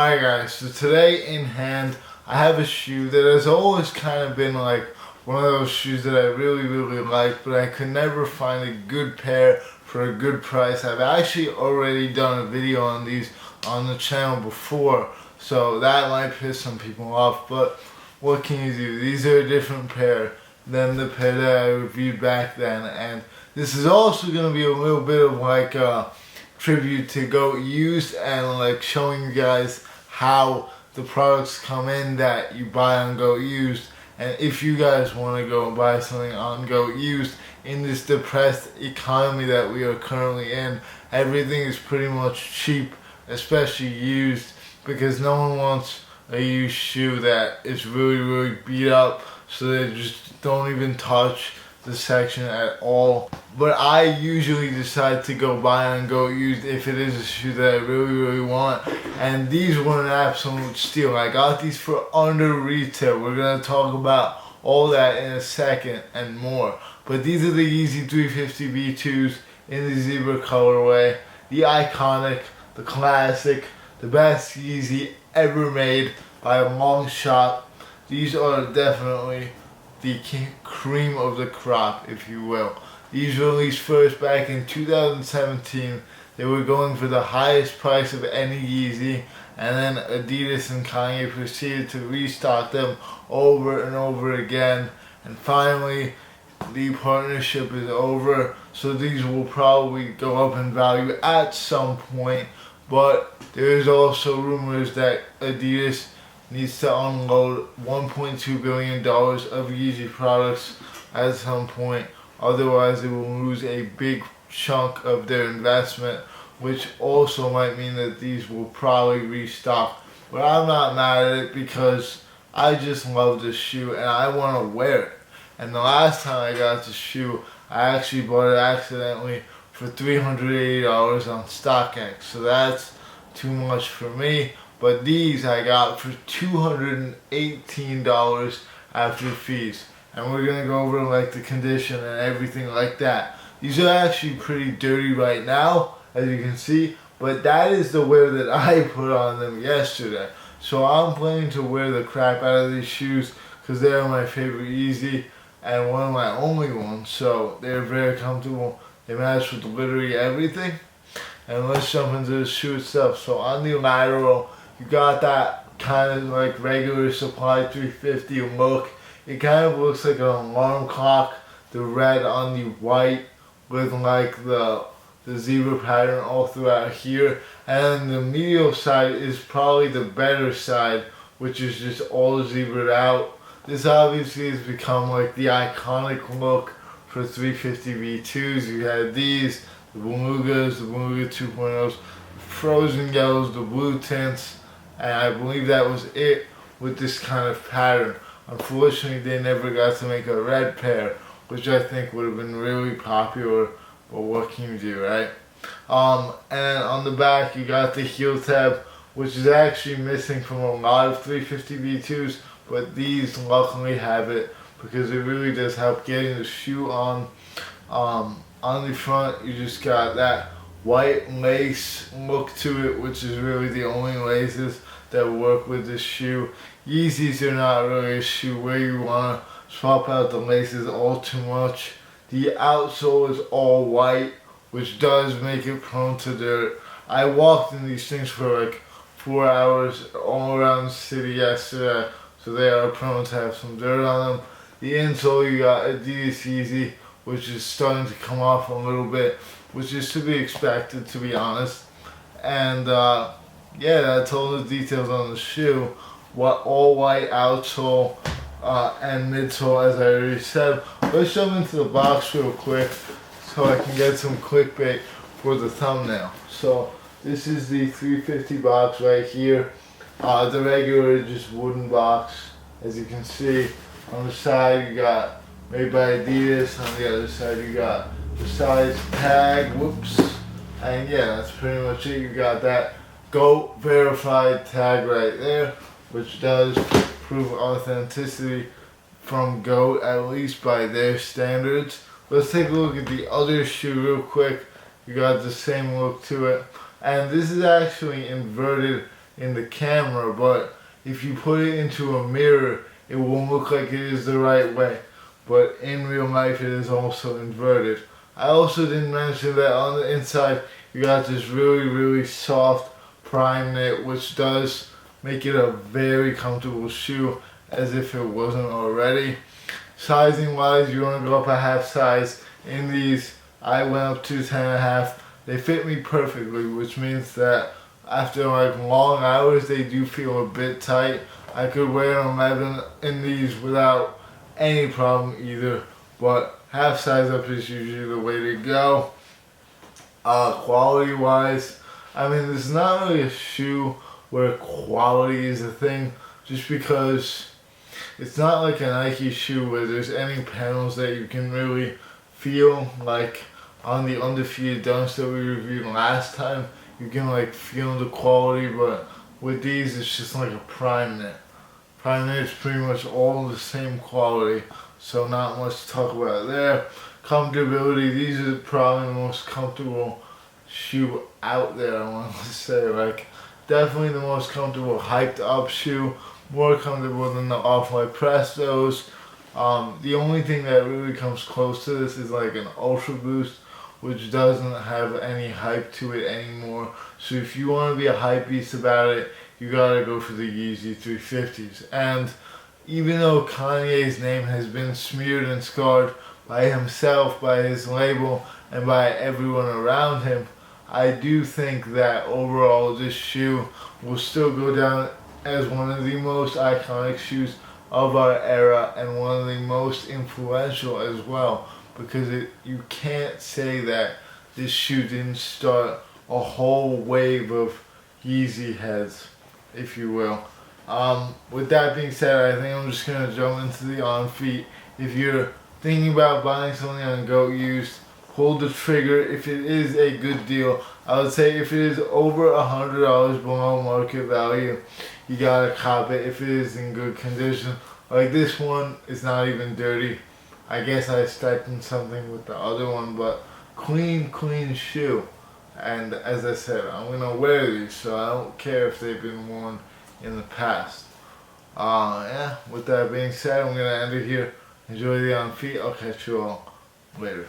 Alright guys, so today in hand I have a shoe that has always kind of been like one of those shoes that I really like, but I could never find a good pair for a good price. I've actually already done a video on these on the channel before, so that might piss some people off, but what can you do? These are a different pair than the pair that I reviewed back then, and this is also going to be a little bit of like a tribute to Goat Used and like showing you guys how the products come in that you buy on Goat Used, and if you guys want to go and buy something on Goat Used in this depressed economy that we are currently in, everything is pretty much cheap, especially used, because no one wants a used shoe that is really beat up, so they just don't even touch the section at all. But I usually decide to go buy on Goat Used if it is a shoe that I really want, and these were an absolute steal. I got these for under retail. We're gonna talk about all that in a second and more, but these are the Yeezy 350 V2s in the zebra colorway, the iconic, the classic, the best Yeezy ever made by a long shot. These are definitely the cream of the crop, if you will. These released first back in 2017. They were going for the highest price of any Yeezy, and then Adidas and Kanye proceeded to restock them over and over again, and finally the partnership is over, so these will probably go up in value at some point. But there is also rumors that Adidas needs to unload $1.2 billion of Yeezy products at some point, otherwise they will lose a big chunk of their investment, which also might mean that these will probably restock. But I'm not mad at it because I just love this shoe and I want to wear it. And the last time I got this shoe, I actually bought it accidentally for $380 on StockX, so that's too much for me. But these I got for $218 after fees. And we're going to go over like the condition and everything like that. These are actually pretty dirty right now, as you can see. But that is the wear that I put on them yesterday. So I'm planning to wear the crap out of these shoes because they are my favorite Yeezy and one of my only ones. So they're very comfortable. They match with literally everything. And let's jump into the shoe itself. So on the lateral, you got that kind of like regular Supply 350 look. It kind of looks like an alarm clock, the red on the white with like the zebra pattern all throughout here. And the medial side is probably the better side, which is just all zebraed out. This obviously has become like the iconic look for 350 V2s. You had these, the Belugas, the Beluga 2.0s, frozen yellows, the blue tints, and I believe that was it with this kind of pattern. Unfortunately, they never got to make a red pair, which I think would have been really popular, but what can you do, right? And on the back, you got the heel tab, which is actually missing from a lot of 350 V2s, but these luckily have it because it really does help getting the shoe on. On the front, you just got that white lace look to it, which is really the only laces that work with this shoe. Yeezys are not really a shoe where you want to swap out the laces all too much. The outsole is all white, which does make it prone to dirt. I walked in these things for like 4 hours all around the city yesterday, so they are prone to have some dirt on them. The insole, you got Adidas Yeezy, which is starting to come off a little bit, which is to be expected, to be honest. And yeah, that's all the details on the shoe. What all white outsole and midsole, as I already said. Let's jump into the box real quick so I can get some clickbait for the thumbnail. So this is the 350 box right here. The regular just wooden box, as you can see. On the side you got made by Adidas. On the other side you got the size tag. Whoops. And yeah, that's pretty much it. You got that GOAT verified tag right there, which does prove authenticity from GOAT, at least by their standards. Let's take a look at the other shoe real quick. You got the same look to it, and this is actually inverted in the camera, but if you put it into a mirror, it won't look like it is the right way. But in real life, it is also inverted. I also didn't mention that on the inside, you got this really, really soft prime knit, which does make it a very comfortable shoe, as if it wasn't already. Sizing wise, you want to go up a half size. In these, I went up to 10.5. They fit me perfectly, which means that after like long hours, they do feel a bit tight. I could wear an 11 in these without any problem either, but half size up is usually the way to go. Quality wise, I mean, this is not really a shoe where quality is a thing, just because it's not like a Nike shoe where there's any panels that you can really feel, like on the undefeated dunks that we reviewed last time. You can like feel the quality, but with these it's just like a prime knit. Prime knit is pretty much all the same quality, so not much to talk about there. Comfortability, these are probably the most comfortable shoe out there, I want to say. Like, definitely the most comfortable hyped up shoe, more comfortable than the Off-White Prestos. The only thing that really comes close to this is like an Ultra Boost, which doesn't have any hype to it anymore. So if you want to be a hype beast about it, you gotta go for the Yeezy 350s. And even though Kanye's name has been smeared and scarred by himself, by his label, and by everyone around him, I do think that overall this shoe will still go down as one of the most iconic shoes of our era and one of the most influential as well, because you can't say that this shoe didn't start a whole wave of Yeezy heads, if you will. With that being said, I think I'm just going to jump into the on feet. If you're thinking about buying something on GOAT used, pull the trigger if it is a good deal. I would say if it is over $100 below market value, you gotta cop it if it is in good condition. Like this one is not even dirty. I guess I expected something with the other one, but clean shoe. And as I said, I'm gonna wear these, so I don't care if they've been worn in the past. Yeah, with that being said, I'm gonna end it here. Enjoy the on feet. I'll catch you all later.